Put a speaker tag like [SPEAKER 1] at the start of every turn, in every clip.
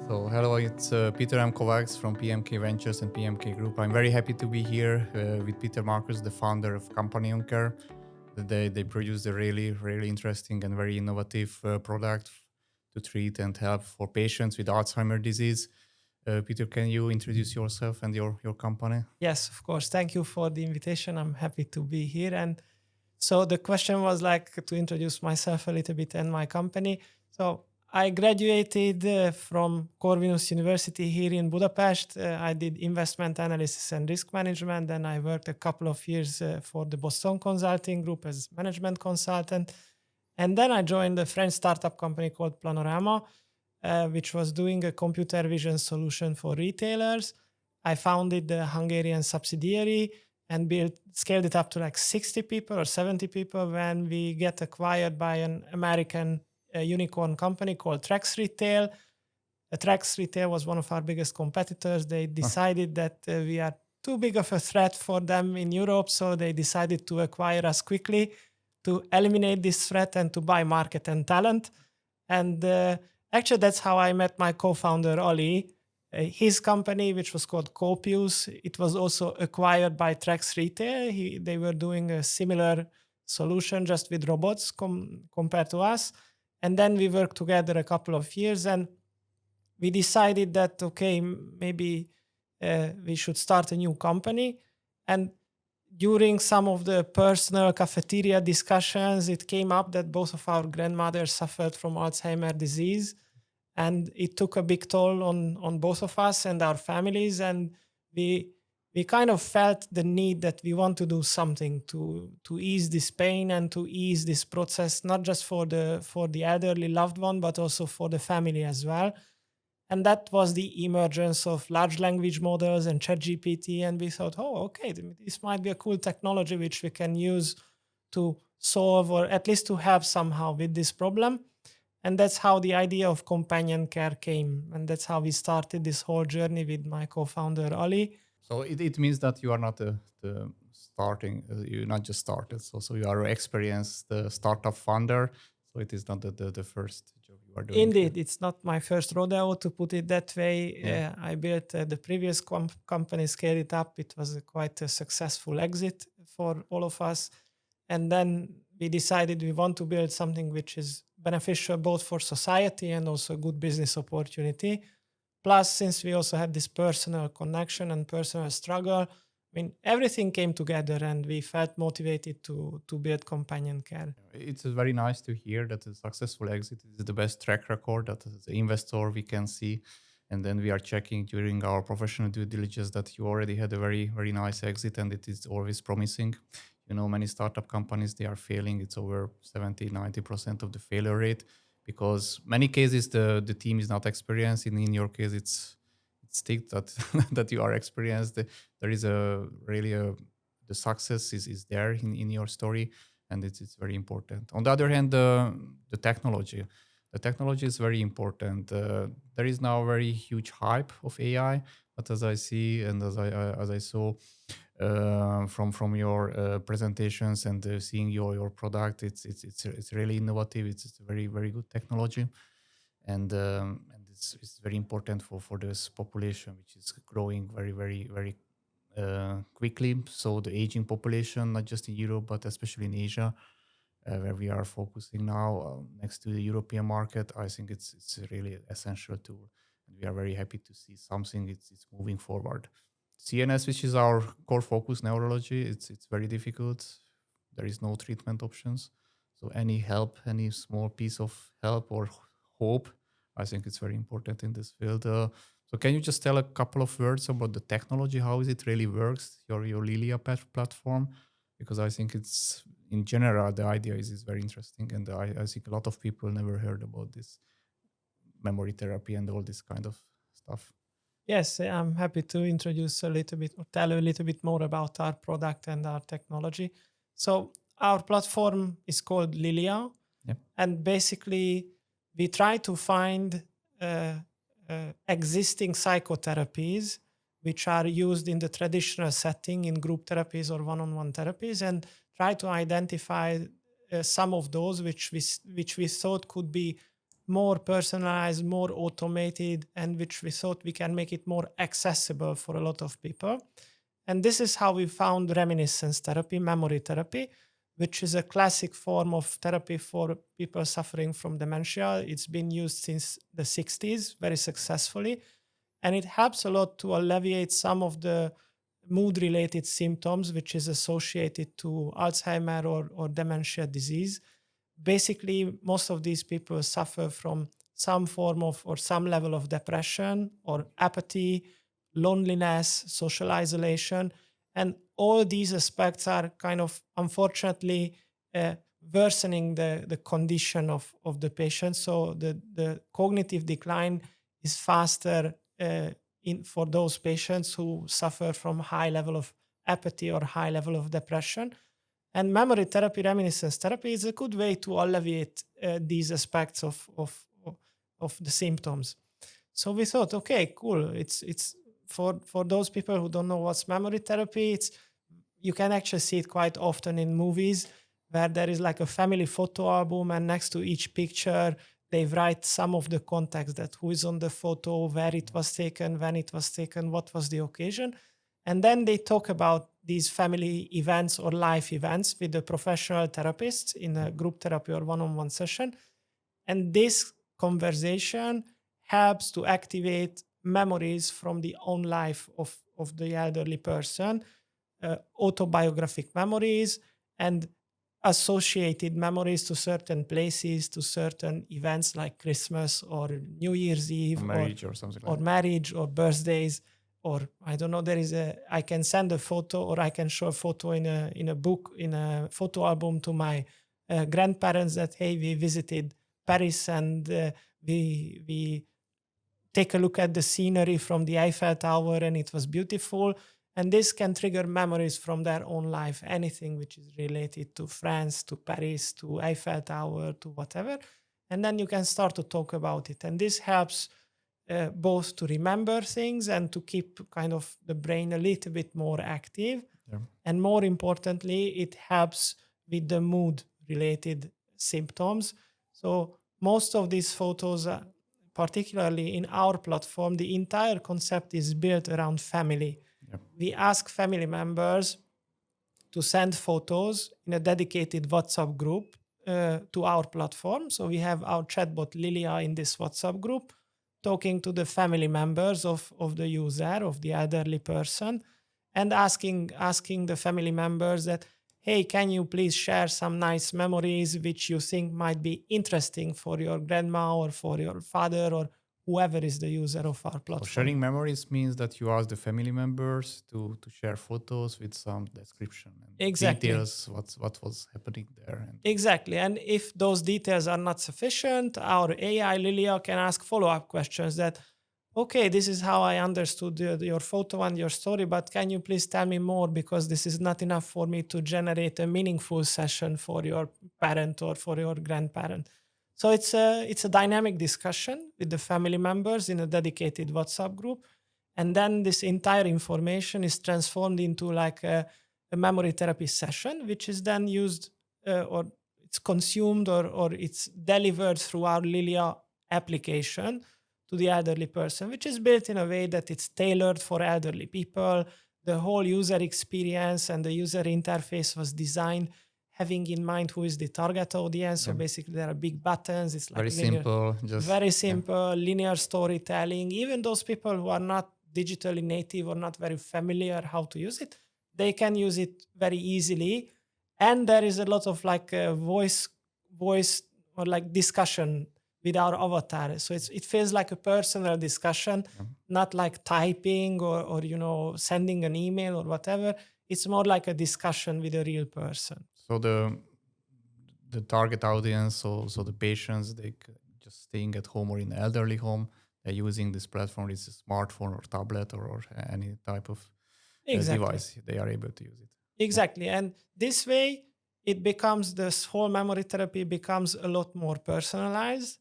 [SPEAKER 1] So hello, it's Peter M. Kovacs from PMK Ventures and PMK Group. I'm very happy to be here with Peter Markus, the founder of Kompanion Care. They produce a really interesting and very innovative product to treat and help for patients with Alzheimer's disease. Peter, can you introduce yourself and your company?
[SPEAKER 2] Yes, of course. Thank you for the invitation. I'm happy to be here. And so the question was like to introduce myself a little bit and my company. So I graduated from Corvinus University here in Budapest. I did investment analysis and risk management. Then I worked a couple of years for the Boston Consulting Group as management consultant. And then I joined a French startup company called Planorama, which was doing a computer vision solution for retailers. I founded the Hungarian subsidiary and scaled it up to like 60 people or 70 people when we get acquired by an American unicorn company called Trax Retail. Trax Retail was one of our biggest competitors. They decided that we are too big of a threat for them in Europe, so they decided to acquire us quickly to eliminate this threat and to buy market and talent. And actually, that's how I met my co-founder, Oli. His company, which was called Copius, it was also acquired by Trax Retail. They were doing a similar solution just with robots compared to us. And then we worked together a couple of years and we decided that, okay, maybe we should start a new company. And during some of the personal cafeteria discussions, it came up that both of our grandmothers suffered from Alzheimer's disease. And it took a big toll on both of us and our families. And we kind of felt the need that we want to do something to ease this pain and to ease this process, not just for the elderly loved one, but also for the family as well. And that was the emergence of large language models and ChatGPT. And we thought, oh, okay, this might be a cool technology which we can use to solve or at least to help somehow with this problem. And that's how the idea of Kompanion Care came. And that's how we started this whole journey with my co-founder, Oli.
[SPEAKER 1] So it means that you are not the starting, you not just started. So you are an experienced startup founder. So it is not the first job you are doing.
[SPEAKER 2] Indeed, it's not my first rodeo, to put it that way.
[SPEAKER 1] Yeah.
[SPEAKER 2] I built the previous company, scaled it up. It was quite a successful exit for all of us. And then we decided we want to build something which is beneficial both for society and also a good business opportunity. Plus, since we also had this personal connection and personal struggle, I mean, everything came together and we felt motivated to build Kompanion Care.
[SPEAKER 1] It's very nice to hear that a successful exit is the best track record that as an investor we can see. And then we are checking during our professional due diligence that you already had a very nice exit and it is always promising. You know, many startup companies, they are failing. It's over 70-90% of the failure rate because many cases the team is not experienced. In your case, it's stick that that you are experienced. There is the success is there in your story, and it's very important. On the other hand, the technology is very important. There is now a very huge hype of AI, but as I see and as I saw from your presentations and seeing your product, it's really innovative. It's a very good technology, and it's very important for this population, which is growing very quickly. So the aging population, not just in Europe, but especially in Asia, where we are focusing now next to the European market, I think it's really essential tool. And we are very happy to see something it's moving forward. CNS, which is our core focus, neurology, it's very difficult. There is no treatment options. So any help, any small piece of help or hope, I think it's very important in this field. So can you just tell a couple of words about the technology, how it really works, your Lilia platform? Because I think it's, in general, the idea is very interesting. And I think a lot of people never heard about this memory therapy and all this kind of stuff.
[SPEAKER 2] Yes, I'm happy to introduce a little bit or tell a little bit more about our product and our technology. So our platform is called Lilia.
[SPEAKER 1] Yep.
[SPEAKER 2] And basically we try to find existing psychotherapies which are used in the traditional setting in group therapies or one-on-one therapies and try to identify some of those which we thought could be more personalized, more automated, and which we thought we can make it more accessible for a lot of people. And this is how we found reminiscence therapy, memory therapy, which is a classic form of therapy for people suffering from dementia. It's been used since the 60s very successfully, and it helps a lot to alleviate some of the mood related symptoms which is associated to Alzheimer or dementia disease. Basically, most of these people suffer from some form of or some level of depression or apathy, loneliness, social isolation, and all these aspects are kind of unfortunately worsening the condition of the patient. So the cognitive decline is faster for those patients who suffer from high level of apathy or high level of depression. And memory therapy, reminiscence therapy is a good way to alleviate these aspects of the symptoms. So we thought, okay, cool. It's for those people who don't know what's memory therapy. It's you can actually see it quite often in movies where there is like a family photo album, and next to each picture they write some of the context, that who is on the photo, where it was taken, when it was taken, what was the occasion. And then they talk about these family events or life events with the professional therapist in a group therapy or one-on-one session. And this conversation helps to activate memories from the own life of the elderly person, autobiographic memories and associated memories to certain places, to certain events like Christmas or New Year's Eve,
[SPEAKER 1] marriage or something
[SPEAKER 2] or
[SPEAKER 1] like
[SPEAKER 2] marriage or birthdays, or I don't know. I can send a photo, or I can show a photo in a book, in a photo album to my grandparents that, hey, we visited Paris and we take a look at the scenery from the Eiffel Tower and it was beautiful. And this can trigger memories from their own life, anything which is related to France, to Paris, to Eiffel Tower, to whatever. And then you can start to talk about it. And this helps both to remember things and to keep kind of the brain a little bit more active.
[SPEAKER 1] Yeah.
[SPEAKER 2] And more importantly, it helps with the mood related symptoms. So most of these photos, particularly in our platform, the entire concept is built around family.
[SPEAKER 1] Yep.
[SPEAKER 2] We ask family members to send photos in a dedicated WhatsApp group to our platform. So we have our chatbot Lilia in this WhatsApp group talking to the family members of the user, of the elderly person, and asking the family members that, hey, can you please share some nice memories which you think might be interesting for your grandma or for your father or whoever is the user of our platform.
[SPEAKER 1] So sharing memories means that you ask the family members to share photos with some description and details, what was happening there.
[SPEAKER 2] Exactly. And if those details are not sufficient, our AI Lilia can ask follow-up questions that, okay, this is how I understood your photo and your story, but can you please tell me more, because this is not enough for me to generate a meaningful session for your parent or for your grandparent. So it's a dynamic discussion with the family members in a dedicated WhatsApp group. And then this entire information is transformed into like a memory therapy session, which is then used or it's consumed or it's delivered through our Lilia application to the elderly person, which is built in a way that it's tailored for elderly people. The whole user experience and the user interface was designed having in mind who is the target audience. So basically there are big buttons. It's like very simple, linear storytelling. Even those people who are not digitally native or not very familiar how to use it, they can use it very easily. And there is a lot of like voice or like discussion with our avatar. So it feels like a personal discussion, not like typing or sending an email or whatever. It's more like a discussion with a real person.
[SPEAKER 1] So the target audience, so the patients, they just staying at home or in an elderly home, they're using this platform. It's a smartphone or tablet or any type of device. They are able to use it.
[SPEAKER 2] Exactly. Yeah. And this way, it becomes, this whole memory therapy becomes a lot more personalized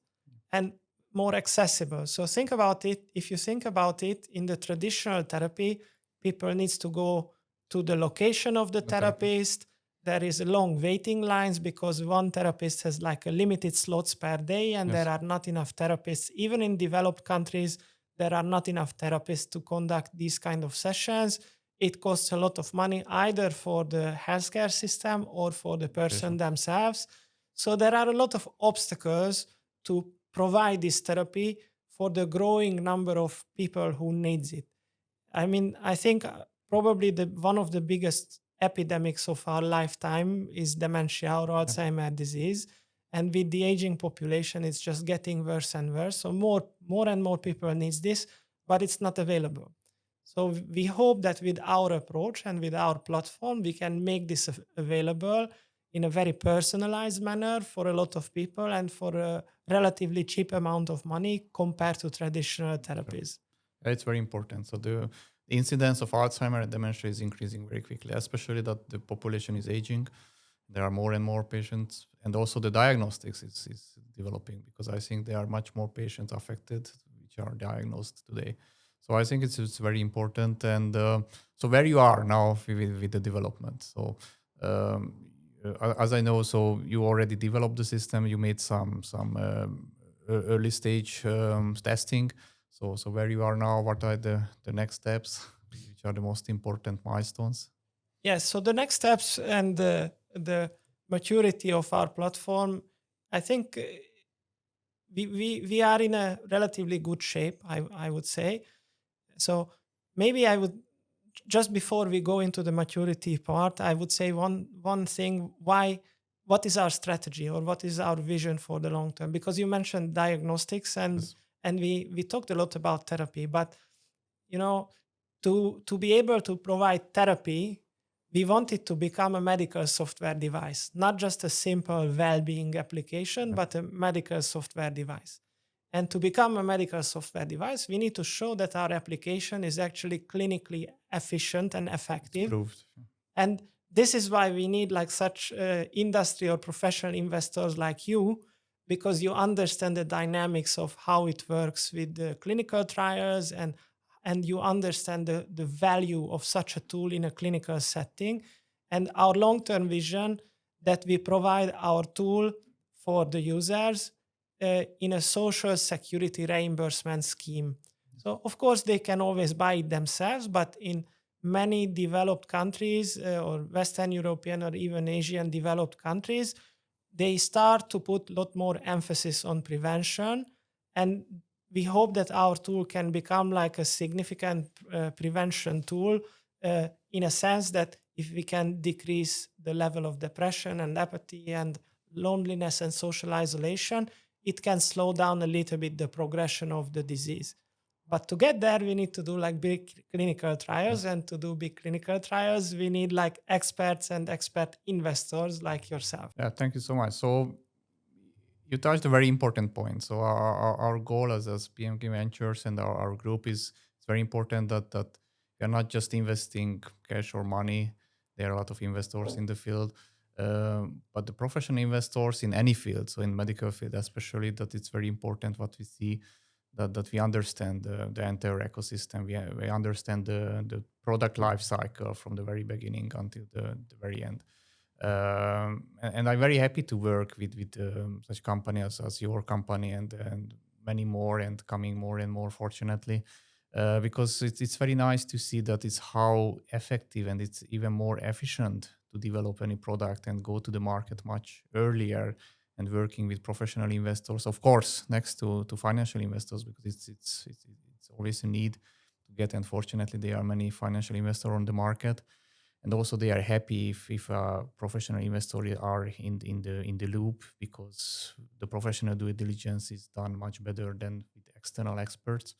[SPEAKER 2] and more accessible. So think about it. If you think about it, in the traditional therapy, people needs to go to the location of the therapist. there is a long waiting lines because one therapist has like a limited slots per day, and
[SPEAKER 1] Yes.
[SPEAKER 2] there are not enough therapists. Even in developed countries, there are not enough therapists to conduct these kind of sessions. It costs a lot of money either for the healthcare system or for the person
[SPEAKER 1] Patient.
[SPEAKER 2] themselves. So there are a lot of obstacles to provide this therapy for the growing number of people who needs it. I mean, I think probably the one of the biggest epidemics of our lifetime is dementia or
[SPEAKER 1] Yeah.
[SPEAKER 2] Alzheimer disease. And with the aging population, it's just getting worse and worse. So more and more people needs this, but it's not available. So we hope that with our approach and with our platform, we can make this available in a very personalized manner for a lot of people and for a relatively cheap amount of money compared to traditional
[SPEAKER 1] Sure.
[SPEAKER 2] therapies.
[SPEAKER 1] It's very important. So the incidence of Alzheimer and dementia is increasing very quickly, especially that the population is aging. There are more and more patients, and also the diagnostics is developing, because I think there are much more patients affected which are diagnosed today. So I think it's very important. And so where you are now with the development. So um, as I know, so you already developed the system. You made some early stage testing. So where you are now, what are the next steps? Which are the most important milestones?
[SPEAKER 2] Yes. So the next steps and the maturity of our platform, I think we are in a relatively good shape, I would say. So maybe I would, just before we go into the maturity part, I would say one thing, what is our strategy or what is our vision for the long term? Because you mentioned diagnostics,
[SPEAKER 1] Yes.
[SPEAKER 2] and we talked a lot about therapy, but you know, to be able to provide therapy, we want it to become a medical software device, not just a simple well-being application,
[SPEAKER 1] Yeah.
[SPEAKER 2] but a medical software device. And to become a medical software device, we need to show that our application is actually clinically efficient and
[SPEAKER 1] It's
[SPEAKER 2] effective.
[SPEAKER 1] proved.
[SPEAKER 2] And this is why we need like such industry or professional investors like you, because you understand the dynamics of how it works with the clinical trials, and you understand the value of such a tool in a clinical setting. And our long-term vision that we provide our tool for the users in a social security reimbursement scheme. So of course they can always buy it themselves, but in many developed countries or Western European or even Asian developed countries, they start to put a lot more emphasis on prevention. And we hope that our tool can become like a significant prevention tool in a sense that if we can decrease the level of depression and apathy and loneliness and social isolation, it can slow down a little bit the progression of the disease. But to get there, we need to do like big clinical trials.
[SPEAKER 1] Yes.
[SPEAKER 2] And to do big clinical trials, we need like experts and expert investors like yourself.
[SPEAKER 1] Yeah. Thank you so much. So you touched a very important point. So our goal as PMK Ventures and our group is, it's very important that we are not just investing cash or money. There are a lot of investors in the field, but the professional investors in any field, so in medical field especially, that it's very important what we see, that we understand the entire ecosystem. We understand the product life cycle from the very beginning until the very end. And I'm very happy to work with such companies as your company and many more, and coming more and more, fortunately, because it's very nice to see that it's how effective and it's even more efficient to develop any product and go to the market much earlier, and working with professional investors, of course, next to financial investors, because it's always a need to get. Unfortunately, there are many financial investors on the market, and also they are happy if professional investors are in the loop, because the professional due diligence is done much better than with external experts.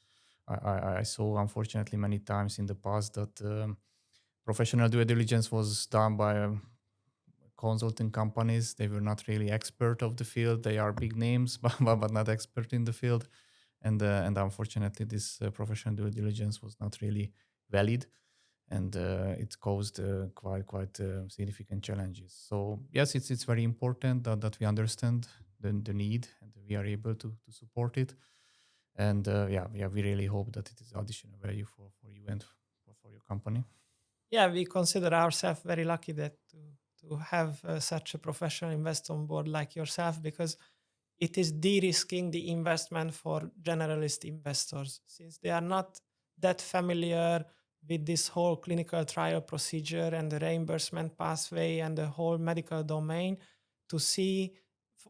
[SPEAKER 1] I saw, unfortunately, many times in the past that professional due diligence was done by consulting companies. They were not really expert of the field. They are big names, but not expert in the field. And unfortunately, this professional due diligence was not really valid, and it caused quite significant challenges. So yes, it's very important that we understand the need, and we are able to support it. And yeah, we really hope that it is additional value for you and for your company.
[SPEAKER 2] Yeah, we consider ourselves very lucky that to to have such a professional investor on board like yourself, because it is de-risking the investment for generalist investors, since they are not that familiar with this whole clinical trial procedure and the reimbursement pathway and the whole medical domain. To see,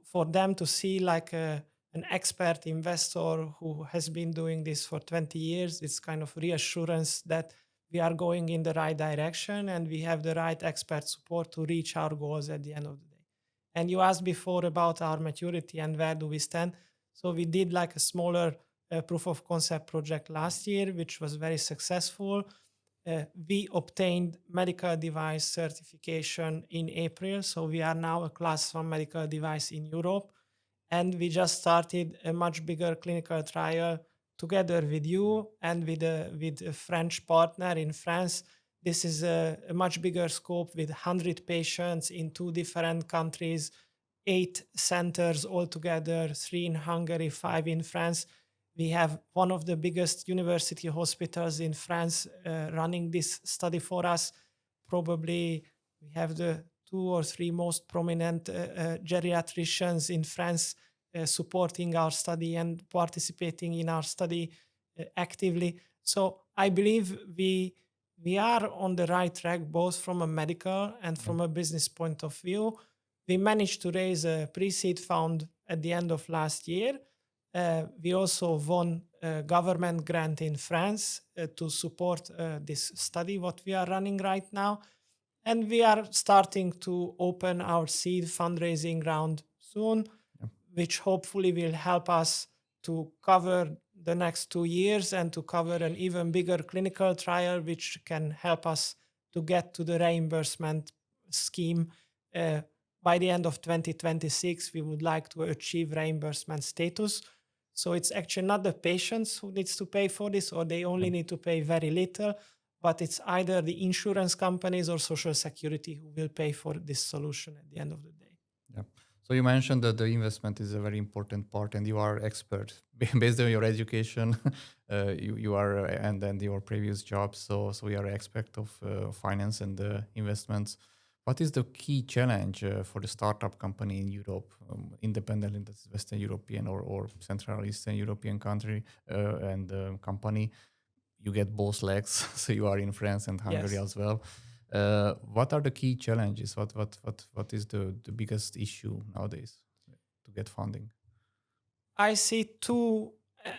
[SPEAKER 2] for them to see like an expert investor who has been doing this for 20 years, it's kind of reassurance that we are going in the right direction and we have the right expert support to reach our goals at the end of the day. And you asked before about our maturity and where do we stand. So we did like a smaller proof of concept project last year, which was very successful. We obtained medical device certification in April. So we are now a class 1 medical device in Europe. And we just started a much bigger clinical trial together with you and with a French partner in France. This is a much bigger scope with 100 patients in 2 different countries, 8 centers altogether, 3 in Hungary, 5 in France. We have one of the biggest university hospitals in France running this study for us. Probably we have the 2 or 3 most prominent geriatricians in France supporting our study and participating in our study actively. So I believe we are on the right track, both from a medical and from a business point of view. We managed to raise a pre-seed fund at the end of last year. We also won a government grant in France to support this study, what we are running right now. And we are starting to open our seed fundraising round soon, which hopefully will help us to cover the next 2 years and to cover an even bigger clinical trial, which can help us to get to the reimbursement scheme. By the end of 2026, we would like to achieve reimbursement status. So it's actually not the patients who needs to pay for this, or they only need to pay very little, but it's either the insurance companies or Social Security who will pay for this solution at the end of the day.
[SPEAKER 1] Yeah. So you mentioned that the investment is a very important part, and you are expert based on your education. You are and then your previous job. So we are expert of finance and investments. What is the key challenge for the startup company in Europe, independently, that's Western European or Central Eastern European country and company? You get both legs, so you are in France and Hungary as well. What are the key challenges? What is the biggest issue nowadays to get funding?
[SPEAKER 2] I see 2.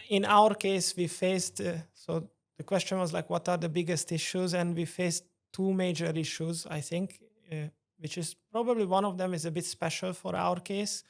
[SPEAKER 2] In our case, we faced. So the question was like, what are the biggest issues? And we faced 2 major issues, I think, which is probably one of them is a bit special for our case,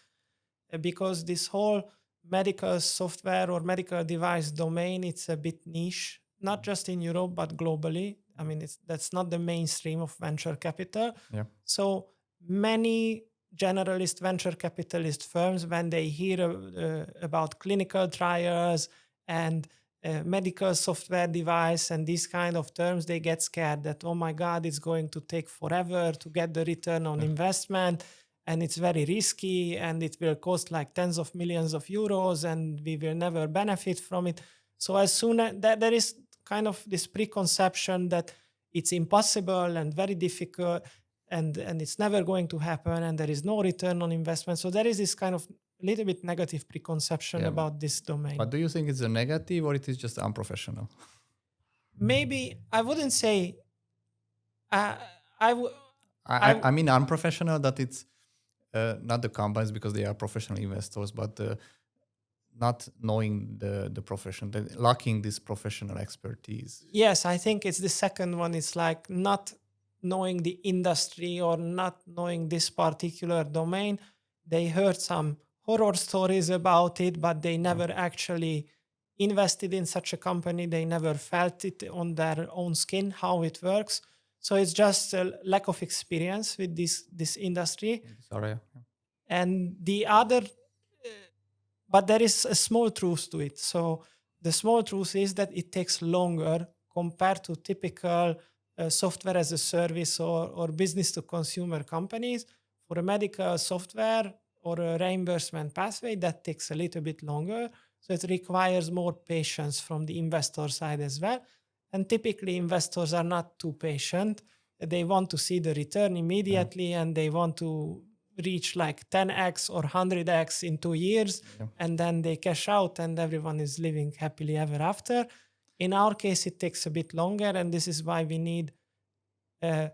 [SPEAKER 2] because this whole medical software or medical device domain, it's a bit niche, not just in Europe, but globally. I mean, that's not the mainstream of venture capital.
[SPEAKER 1] Yeah.
[SPEAKER 2] So many generalist venture capitalist firms, when they hear about clinical trials and medical software device and these kind of terms, they get scared that, oh my God, it's going to take forever to get the return on investment, and it's very risky, and it will cost like tens of millions of euros, and we will never benefit from it. So as soon as there is kind of this preconception that it's impossible and very difficult, and it's never going to happen, and there is no return on investment. So there is this kind of little bit negative preconception about this domain.
[SPEAKER 1] But do you think it's a negative, or it is just unprofessional?
[SPEAKER 2] Maybe I wouldn't say.
[SPEAKER 1] I mean unprofessional, that it's not the companies because they are professional investors, but not knowing the profession, lacking this professional expertise.
[SPEAKER 2] Yes, I think it's the second one. It's like not knowing the industry or not knowing this particular domain. They heard some horror stories about it, but they never actually invested in such a company. They never felt it on their own skin, how it works. So it's just a lack of experience with this industry.
[SPEAKER 1] Sorry.
[SPEAKER 2] And the other, but there is a small truth to it. So the small truth is that it takes longer compared to typical software as a service or business to consumer companies. For a medical software or a reimbursement pathway, that takes a little bit longer. So it requires more patience from the investor side as well. And typically investors are not too patient. they want to see the return immediately, and they want to reach like 10x or 100x in 2 years, and then they cash out and everyone is living happily ever after. In our case, it takes a bit longer, and this is why we need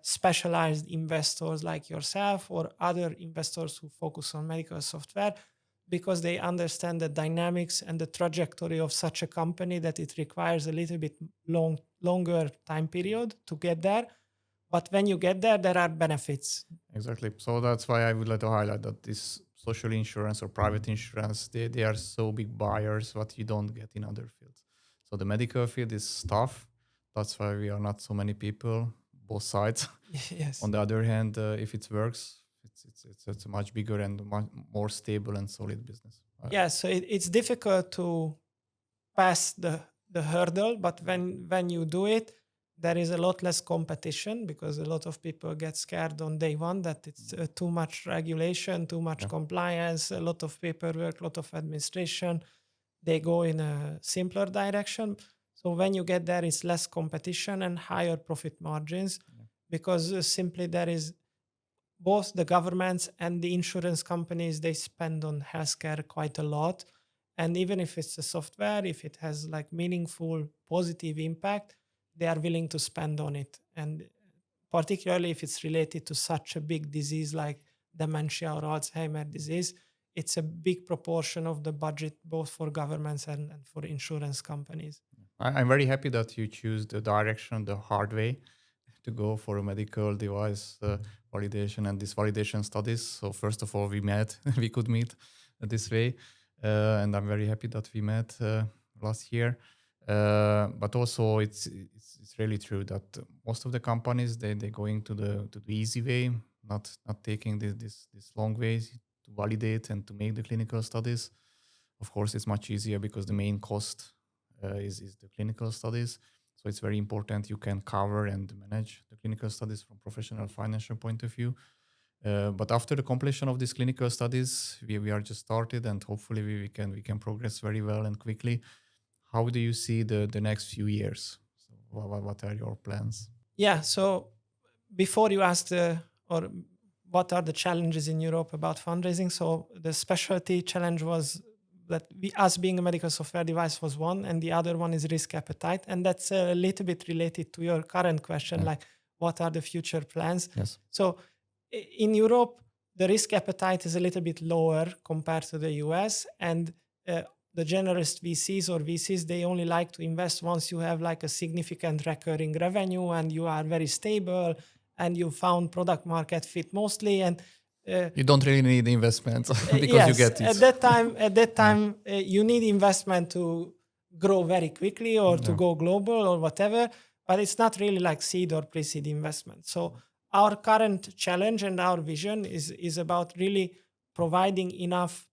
[SPEAKER 2] specialized investors like yourself or other investors who focus on medical software, because they understand the dynamics and the trajectory of such a company, that it requires a little bit longer time period to get there. But when you get there, there are benefits.
[SPEAKER 1] Exactly. So that's why I would like to highlight that this social insurance or private insurance, they are so big buyers what you don't get in other fields. So the medical field is tough. That's why we are not so many people, both sides.
[SPEAKER 2] Yes.
[SPEAKER 1] On the other hand, if it works, it's a much bigger and much more stable and solid business.
[SPEAKER 2] Yeah, so it's difficult to pass the hurdle, but when you do it, there is a lot less competition, because a lot of people get scared on day one that it's too much regulation, too much compliance, a lot of paperwork, a lot of administration. They go in a simpler direction. So when you get there, it's less competition and higher profit margins, because simply there is both the governments and the insurance companies, they spend on healthcare quite a lot. And even if it's a software, if it has like meaningful positive impact, they are willing to spend on it. And particularly if it's related to such a big disease like dementia or Alzheimer disease, it's a big proportion of the budget, both for governments and for insurance companies.
[SPEAKER 1] I'm very happy that you choose the direction, the hard way, to go for a medical device validation and this validation studies. So first of all, we met, we could meet this way. And I'm very happy that we met last year. But also it's really true that most of the companies, they're going to the easy way, not taking this long way to validate and to make the clinical studies. Of course, it's much easier because the main cost is the clinical studies. So it's very important you can cover and manage the clinical studies from professional financial point of view. But after the completion of these clinical studies, we are just started, and hopefully we can progress very well and quickly. How do you see the next few years? So what are your plans?
[SPEAKER 2] Yeah, so before you asked or what are the challenges in Europe about fundraising, so the specialty challenge was that us being a medical software device was one, and the other one is risk appetite. And that's a little bit related to your current question, like what are the future plans?
[SPEAKER 1] Yes.
[SPEAKER 2] So in Europe, the risk appetite is a little bit lower compared to the US, and the generalist VCs, they only like to invest once you have like a significant recurring revenue and you are very stable and you found product market fit mostly. And
[SPEAKER 1] you don't really need investment because
[SPEAKER 2] yes,
[SPEAKER 1] you get it.
[SPEAKER 2] At that time, you need investment to grow very quickly or to go global or whatever, but it's not really like seed or pre-seed investment. So our current challenge and our vision is about really providing enough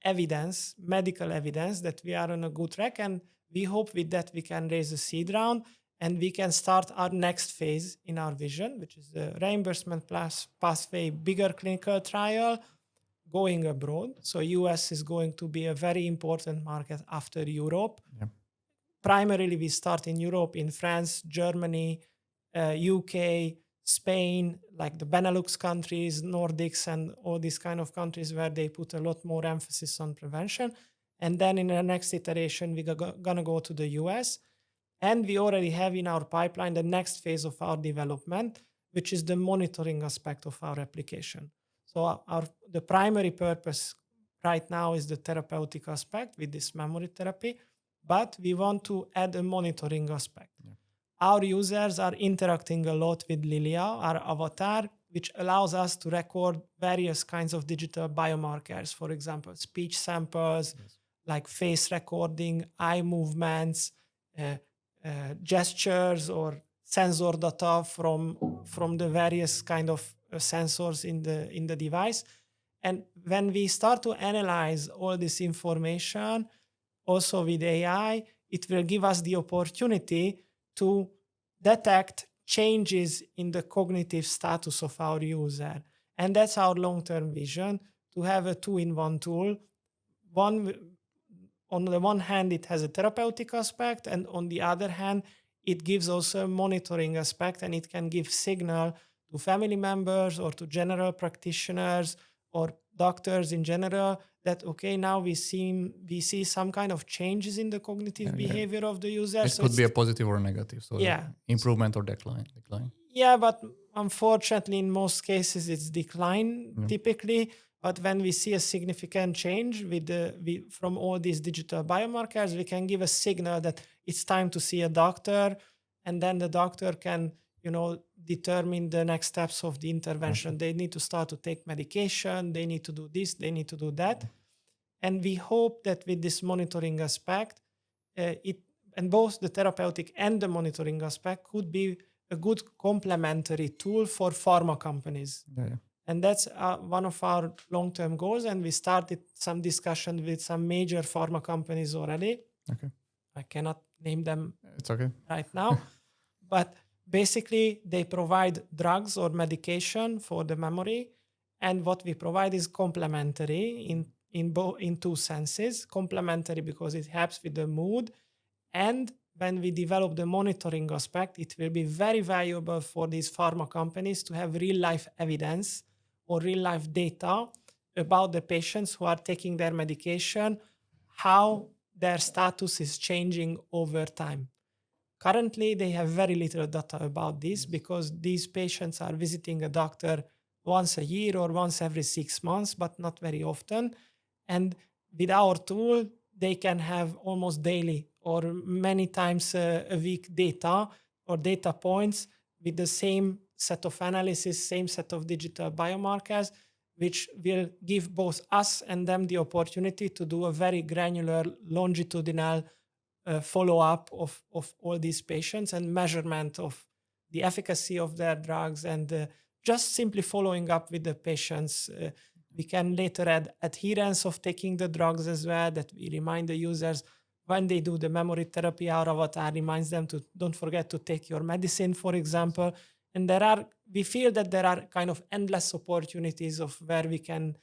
[SPEAKER 2] evidence, medical evidence, that we are on a good track. And we hope with that we can raise a seed round and we can start our next phase in our vision, which is the reimbursement plus pathway, bigger clinical trial going abroad. So US is going to be a very important market after Europe.
[SPEAKER 1] Yeah.
[SPEAKER 2] Primarily, we start in Europe, in France, Germany, UK, Spain, like the Benelux countries, Nordics, and all these kind of countries where they put a lot more emphasis on prevention. And then in the next iteration, we're going to go to the US. And we already have in our pipeline the next phase of our development, which is the monitoring aspect of our application. So the primary purpose right now is the therapeutic aspect with this memory therapy, but we want to add a monitoring aspect. Yeah. Our users are interacting a lot with Lilia, our avatar, which allows us to record various kinds of digital biomarkers, for example, speech samples, like face recording, eye movements, gestures, or sensor data from the various kind of sensors in the device. And when we start to analyze all this information, also with AI, it will give us the opportunity to detect changes in the cognitive status of our user. And that's our long-term vision, to have a two-in-one tool. On the one hand, it has a therapeutic aspect, and on the other hand, it gives also a monitoring aspect, and it can give signal to family members or to general practitioners or doctors in general that, okay, now we see some kind of changes in the cognitive
[SPEAKER 1] Yeah.
[SPEAKER 2] behavior of the user.
[SPEAKER 1] It
[SPEAKER 2] So
[SPEAKER 1] could
[SPEAKER 2] it's,
[SPEAKER 1] be a positive or a negative. So
[SPEAKER 2] yeah.
[SPEAKER 1] improvement or decline.
[SPEAKER 2] Yeah, but unfortunately, in most cases, it's decline
[SPEAKER 1] Yeah.
[SPEAKER 2] typically. But when we see a significant change from all these digital biomarkers, we can give a signal that it's time to see a doctor, and then the doctor can, determine the next steps of the intervention. They need to start to take medication. They need to do this. They need to do that. And we hope that with this monitoring aspect, it and both the therapeutic and the monitoring aspect could be a good complementary tool for pharma companies.
[SPEAKER 1] Yeah.
[SPEAKER 2] And that's one of our long-term goals. And we started some discussion with some major pharma companies already.
[SPEAKER 1] Okay.
[SPEAKER 2] I cannot name them
[SPEAKER 1] It's okay.
[SPEAKER 2] right now, but basically they provide drugs or medication for the memory. And what we provide is complementary in two senses. Complementary because it helps with the mood, and when we develop the monitoring aspect, it will be very valuable for these pharma companies to have real life evidence or real life data about the patients who are taking their medication, how their status is changing over time. Currently, they have very little data about this because these patients are visiting a doctor once a year or once every 6 months, but not very often. And with our tool, they can have almost daily or many times a week data or data points with the same set of analysis, same set of digital biomarkers, which will give both us and them the opportunity to do a very granular longitudinal follow-up of all these patients and measurement of the efficacy of their drugs, and just simply following up with the patients. We can later add adherence of taking the drugs as well, that we remind the users when they do the memory therapy. Our avatar reminds them to don't forget to take your medicine, for example. And we feel that there are kind of endless opportunities of where we can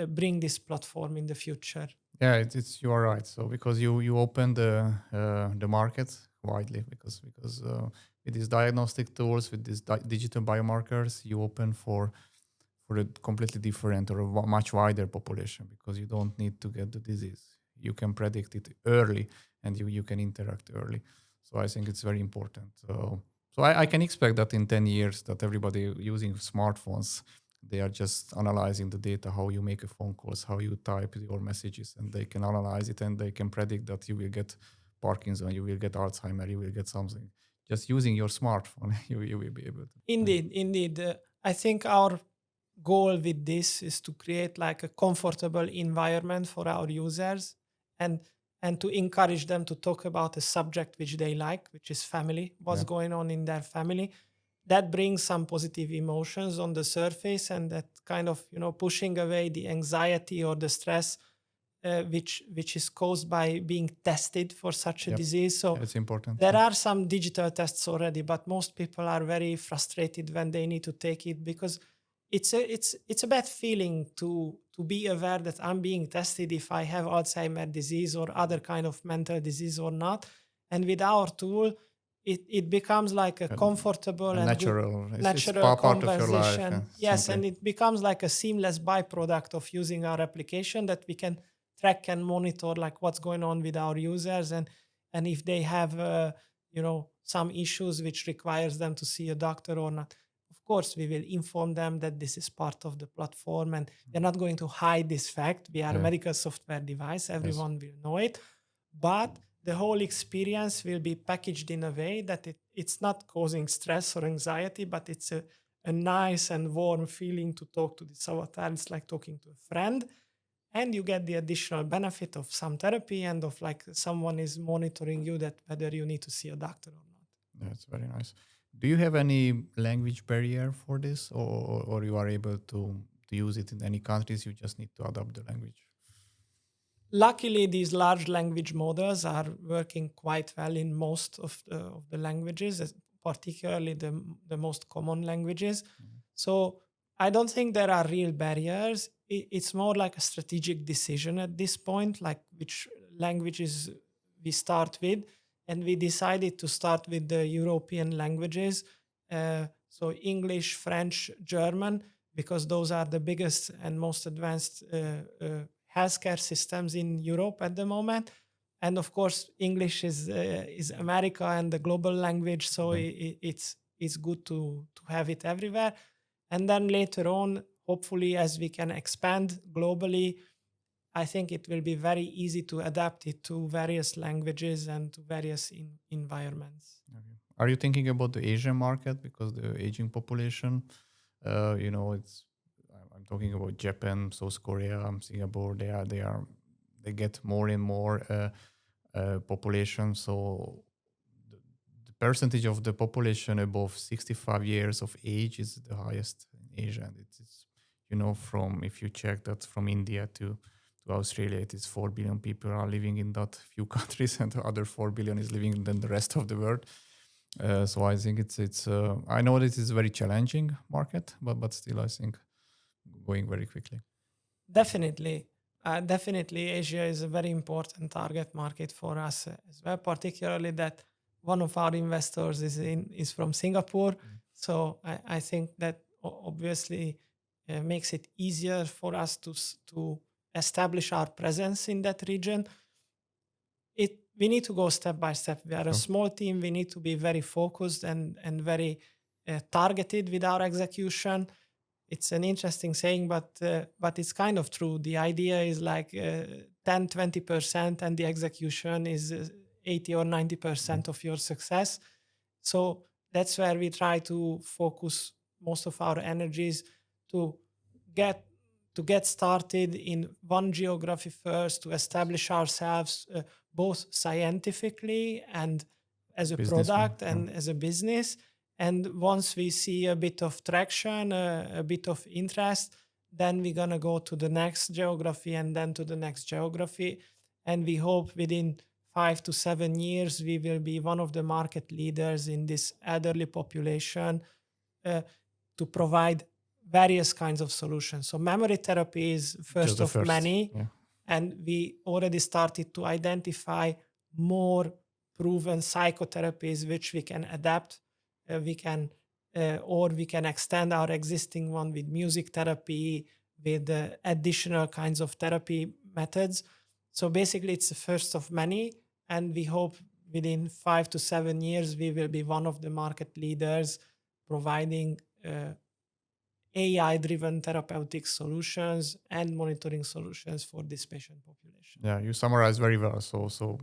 [SPEAKER 2] bring this platform in the future.
[SPEAKER 1] Yeah, you are right. So because you open the market widely, because with these diagnostic tools, with these digital biomarkers, you open for a completely different or a much wider population, because you don't need to get the disease. You can predict it early, and you can interact early. So I think it's very important. So I can expect that in 10 years that everybody using smartphones, they are just analyzing the data, how you make a phone calls, how you type your messages, and they can analyze it, and they can predict that you will get Parkinson, you will get Alzheimer, you will get something. Just using your smartphone, you will be able to.
[SPEAKER 2] Indeed. I think our goal with this is to create like a comfortable environment for our users, and to encourage them to talk about a subject which they like, which is family, what's going on in their family. That brings some positive emotions on the surface, and that kind of pushing away the anxiety or the stress which is caused by being tested for such a disease. So
[SPEAKER 1] it's important.
[SPEAKER 2] there are some digital tests already, but most people are very frustrated when they need to take it, because it's a bad feeling to be aware that I'm being tested if I have Alzheimer's disease or other kind of mental disease or not. And with our tool, it becomes like a comfortable and
[SPEAKER 1] natural
[SPEAKER 2] part
[SPEAKER 1] of your life.
[SPEAKER 2] Yes,
[SPEAKER 1] simply.
[SPEAKER 2] and it becomes like a seamless byproduct of using our application, that we can track and monitor like what's going on with our users, and if they have some issues which requires them to see a doctor or not. Of course, we will inform them that this is part of the platform, and they're not going to hide this fact. We are a medical software device. Everyone will know it. But the whole experience will be packaged in a way that it's not causing stress or anxiety, but it's a nice and warm feeling to talk to this avatar. It's like talking to a friend. And you get the additional benefit of some therapy and of like someone is monitoring you, that whether you need to see a doctor or not.
[SPEAKER 1] That's very nice. Do you have any language barrier for this, or you are able to use it in any countries? You just need to adopt the language.
[SPEAKER 2] Luckily, these large language models are working quite well in most of the languages, particularly the most common languages. So I don't think there are real barriers. It's more like a strategic decision at this point, like which languages we start with. and we decided to start with the European languages, so English, French, German, because those are the biggest and most advanced healthcare systems in Europe at the moment. And of course, English is America and the global language, so it's good to have it everywhere. And then later on, hopefully, as we can expand globally, I think it will be very easy to adapt it to various languages and to various environments.
[SPEAKER 1] Okay. Are you thinking about the Asian market because the aging population? It's I'm talking about Japan, South Korea, Singapore. They get more and more population. So the percentage of the population above 65 years of age is the highest in Asia. And it's from if you check that from India to Australia, it is 4 billion people are living in that few countries, and the other 4 billion is living in the rest of the world. So I think it's I know this is a very challenging market, but still I think going very quickly.
[SPEAKER 2] Definitely. Definitely, Asia is a very important target market for us as well, particularly that one of our investors is from Singapore. So I think that obviously makes it easier for us to establish our presence in that region. We need to go step by step. We are a small team. We need to be very focused and very targeted with our execution. It's an interesting saying, but it's kind of true. The idea is like 10-20%, and the execution is 80 or 90% of your success. So that's where we try to focus most of our energies to get started in one geography first, to establish ourselves both scientifically and as a product and as a business. And once we see a bit of traction, a bit of interest, then we're going to go to the next geography and then to the next geography. And we hope within 5 to 7 years, we will be one of the market leaders in this elderly population to provide various kinds of solutions. So memory therapy is first of many. Yeah. And we already started to identify more proven psychotherapies which we can adapt. We can extend our existing one with music therapy, with additional kinds of therapy methods. So basically, it's the first of many, and we hope within 5 to 7 years we will be one of the market leaders providing AI-driven therapeutic solutions and monitoring solutions for this patient population.
[SPEAKER 1] Yeah, you summarize very well. So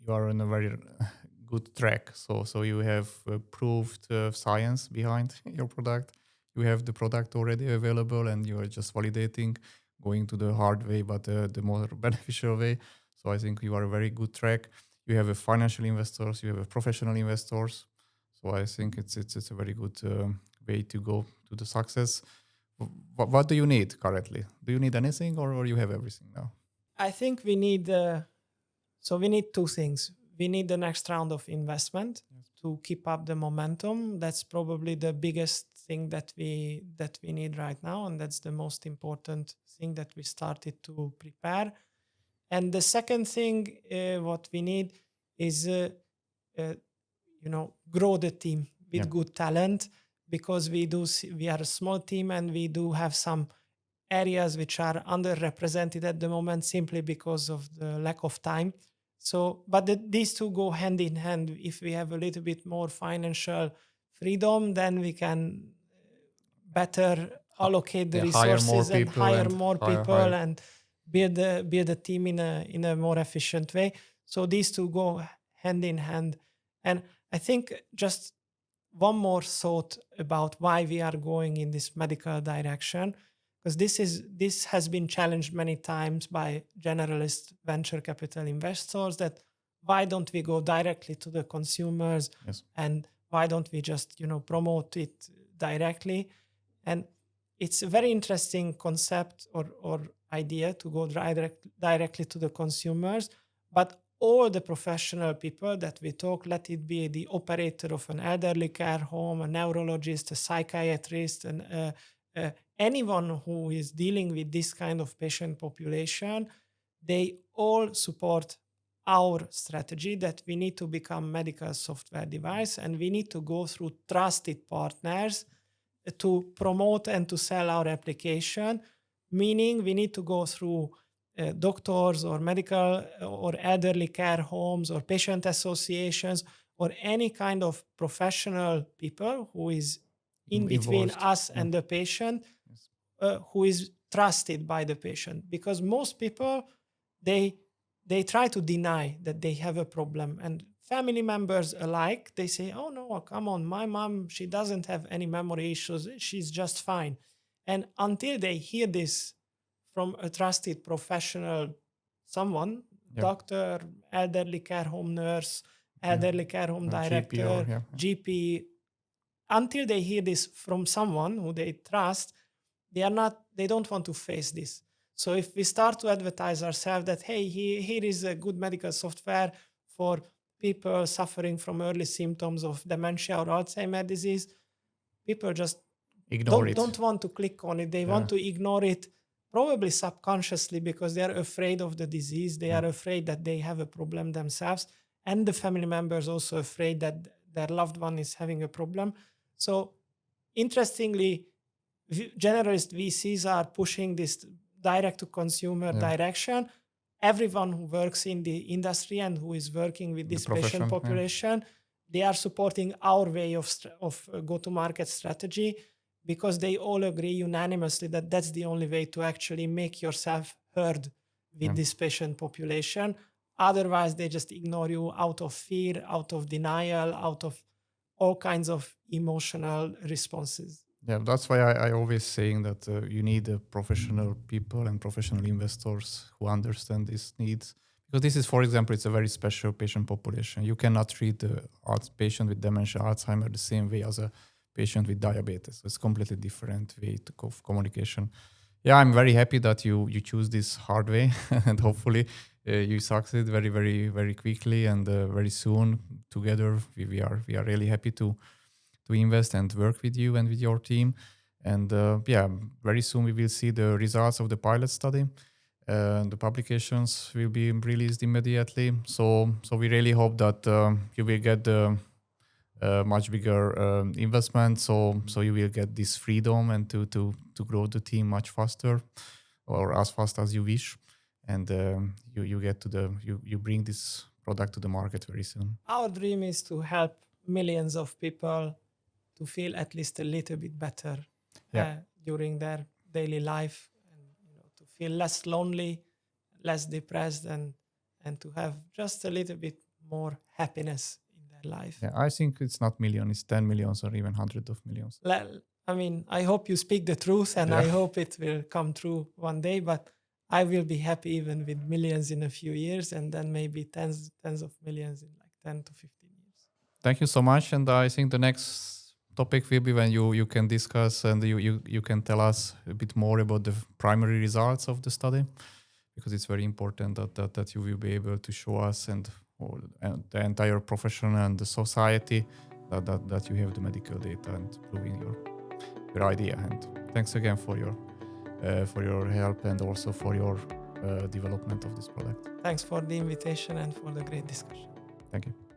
[SPEAKER 1] you are on a very good track. So you have proved science behind your product. You have the product already available, and you are just validating, going to the hard way, but the more beneficial way. So I think you are a very good track. You have a financial investors, you have a professional investors. So I think it's a very good way to go to the success. What do you need currently? Do you need anything, or you have everything now?
[SPEAKER 2] I think we need we need two things. We need the next round of investment to keep up the momentum. That's probably the biggest thing that we need right now, and that's the most important thing that we started to prepare. And the second thing, what we need is grow the team with good talent, because we are a small team and we do have some areas which are underrepresented at the moment simply because of the lack of time. So, but these two go hand in hand. If we have a little bit more financial freedom, then we can better allocate the resources and hire more people and build a team in a more efficient way. So these two go hand in hand. And I think just one more thought about why we are going in this medical direction, because this has been challenged many times by generalist venture capital investors, that why don't we go directly to the consumers and why don't we just promote it directly? And it's a very interesting concept or idea to go directly to the consumers, but all the professional people that we talk, let it be the operator of an elderly care home, a neurologist, a psychiatrist, and anyone who is dealing with this kind of patient population, they all support our strategy that we need to become medical software device, and we need to go through trusted partners to promote and to sell our application, meaning we need to go through doctors or medical or elderly care homes or patient associations or any kind of professional people who is in between
[SPEAKER 1] Involved.
[SPEAKER 2] us
[SPEAKER 1] Yeah.
[SPEAKER 2] and the patient,
[SPEAKER 1] Yes.
[SPEAKER 2] who is trusted by the patient. Because most people, they try to deny that they have a problem, and family members alike, they say, oh no, come on, my mom, she doesn't have any memory issues, she's just fine. And until they hear this from a trusted professional, someone,
[SPEAKER 1] Yeah.
[SPEAKER 2] doctor, elderly care home nurse, elderly care home
[SPEAKER 1] GP
[SPEAKER 2] director,
[SPEAKER 1] or
[SPEAKER 2] GP, until they hear this from someone who they trust, they don't want to face this. So if we start to advertise ourselves that, hey, here is a good medical software for people suffering from early symptoms of dementia or Alzheimer's disease, people just
[SPEAKER 1] Ignore it.
[SPEAKER 2] don't want to click on it. They want to ignore it, probably subconsciously, because they are afraid of the disease. They are afraid that they have a problem themselves, and the family members also afraid that their loved one is having a problem. So interestingly, generalist VCs are pushing this direct to consumer direction. Everyone who works in the industry and who is working with this patient population, they are supporting our way of go-to-market strategy, because they all agree unanimously that that's the only way to actually make yourself heard with this patient population. Otherwise, they just ignore you out of fear, out of denial, out of all kinds of emotional responses.
[SPEAKER 1] Yeah, that's why I always saying that you need professional people and professional investors who understand these needs. Because this is, for example, it's a very special patient population. You cannot treat the patient with dementia, Alzheimer the same way as a patient with diabetes. So it's completely different way of communication. Yeah, I'm very happy that you choose this hard way, and hopefully you succeed very, very, very quickly and very soon. Together, we are really happy to invest and work with you and with your team. And yeah, very soon we will see the results of the pilot study. The publications will be released immediately. So we really hope that you will get the much bigger investment. So you will get this freedom and to grow the team much faster, or as fast as you wish. And you get to you bring this product to the market very soon.
[SPEAKER 2] Our dream is to help millions of people to feel at least a little bit better during their daily life, and to feel less lonely, less depressed, and to have just a little bit more happiness in their life.
[SPEAKER 1] Yeah, I think it's not millions, it's 10 millions or even hundreds of millions.
[SPEAKER 2] I mean, I hope you speak the truth, and I hope it will come true one day, but I will be happy even with millions in a few years, and then maybe tens of millions in like 10 to 15 years.
[SPEAKER 1] Thank you so much. And I think the next topic will be when you can discuss and you can tell us a bit more about the primary results of the study, because it's very important that you will be able to show us and the entire profession and the society that you have the medical data and proving your idea. And thanks again for your help and also for your development of this product.
[SPEAKER 2] Thanks for the invitation and for the great discussion.
[SPEAKER 1] Thank you.